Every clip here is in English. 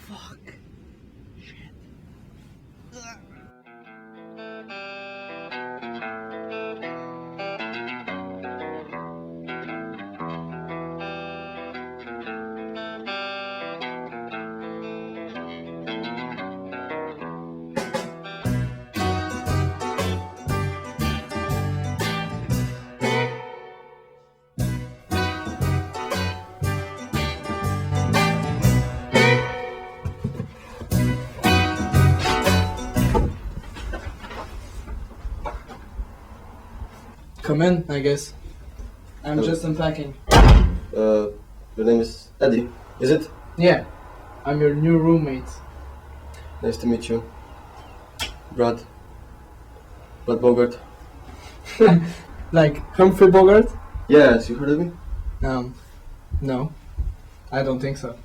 Fuck. Shit. Come in, I guess. I'm just unpacking. Your name is Eddie, is it? Yeah, I'm your new roommate. Nice to meet you. Brad Bogart. Like Humphrey Bogart? Yes, you heard of me? No. I don't think so.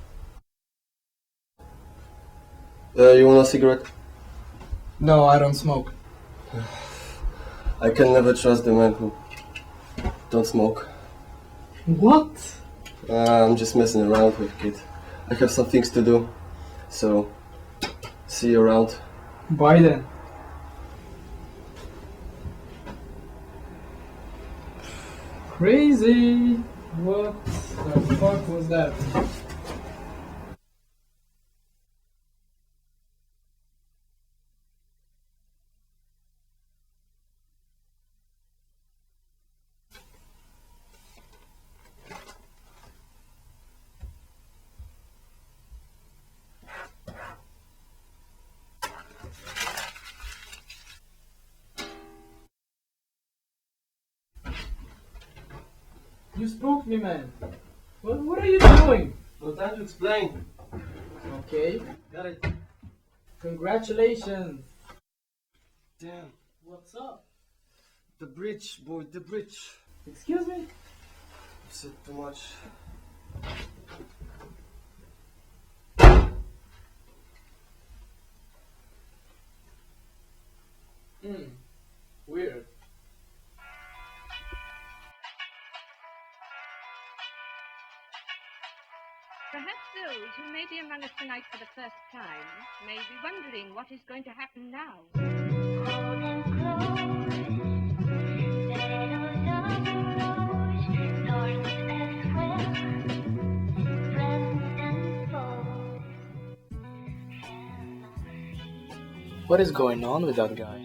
You want a cigarette? No, I don't smoke. I can never trust the man who don't smoke. What? I'm just messing around with kid. I have some things to do, so see you around. Bye then. Crazy! What the fuck was that? You spooked me, man. What are you doing? No time to explain. Okay. Got it. Congratulations. Damn. What's up? The bridge, boy, the bridge. Excuse me? I've said too much. Weird. Perhaps those who may be among us tonight for the first time may be wondering what is going to happen now. What is going on with that guy?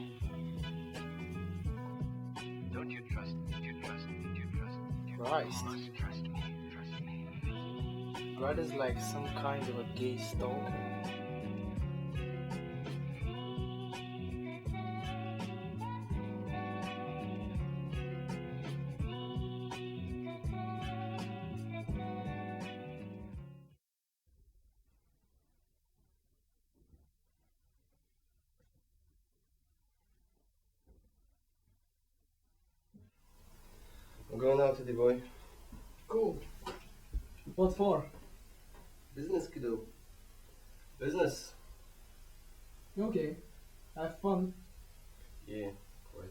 Don't you trust me? You trust me? You trust me? You Christ. must trust me. Trust me. Brad is like some kind of a gay stalker. I'm going out today, boy. Cool. What for? Business, kiddo. Business. Okay. Have fun. Yeah, quite.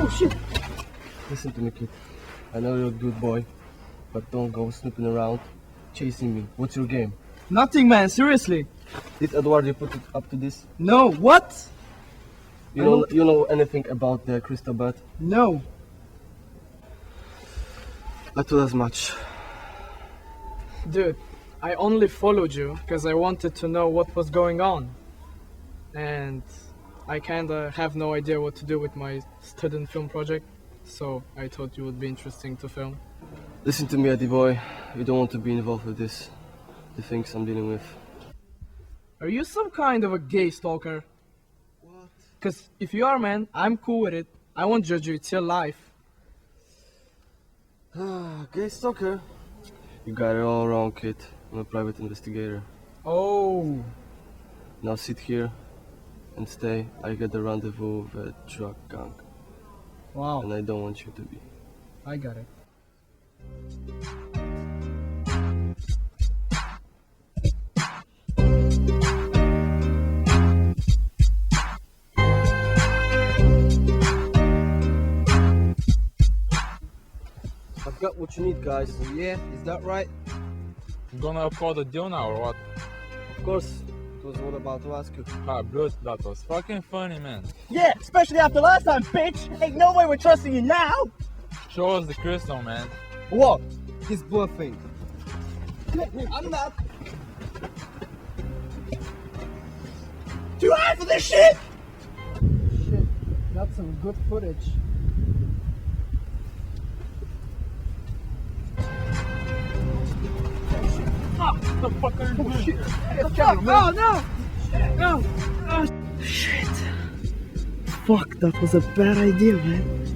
Oh shit! Listen to me, kid. I know you're a good boy, but don't go snooping around. chasing me? What's your game? Nothing, man. Seriously. Did Eduardo put it up to this? No. What? You know anything about the crystal bat? No. I thought as much. Dude, I only followed you because I wanted to know what was going on. And I kinda have no idea what to do with my student film project. So I thought you would be interesting to film. Listen to me, Eddie boy. You don't want to be involved with this. The things I'm dealing with. Are you some kind of a gay stalker? What? Because if you are, man, I'm cool with it. I won't judge you. It's your life. Gay stalker? You got it all wrong, kid. I'm a private investigator. Oh. Now sit here and stay. I get the rendezvous with a drug gang. Wow. And I don't want you to be. I got it. I've got what you need, guys. Yeah, is that right? You gonna upload the deal now or what? Of course. It was what about to ask you. Ah, bro, that was fucking funny, man. Yeah, especially after last time, bitch. Ain't no way we're trusting you now. Show us the crystal, man. What? He's bluffing. I'm not. Too high for this shit. Shit. That's some good footage. The fuck are you doing here? No, no! No! Shit. Fuck, that was a bad idea, man.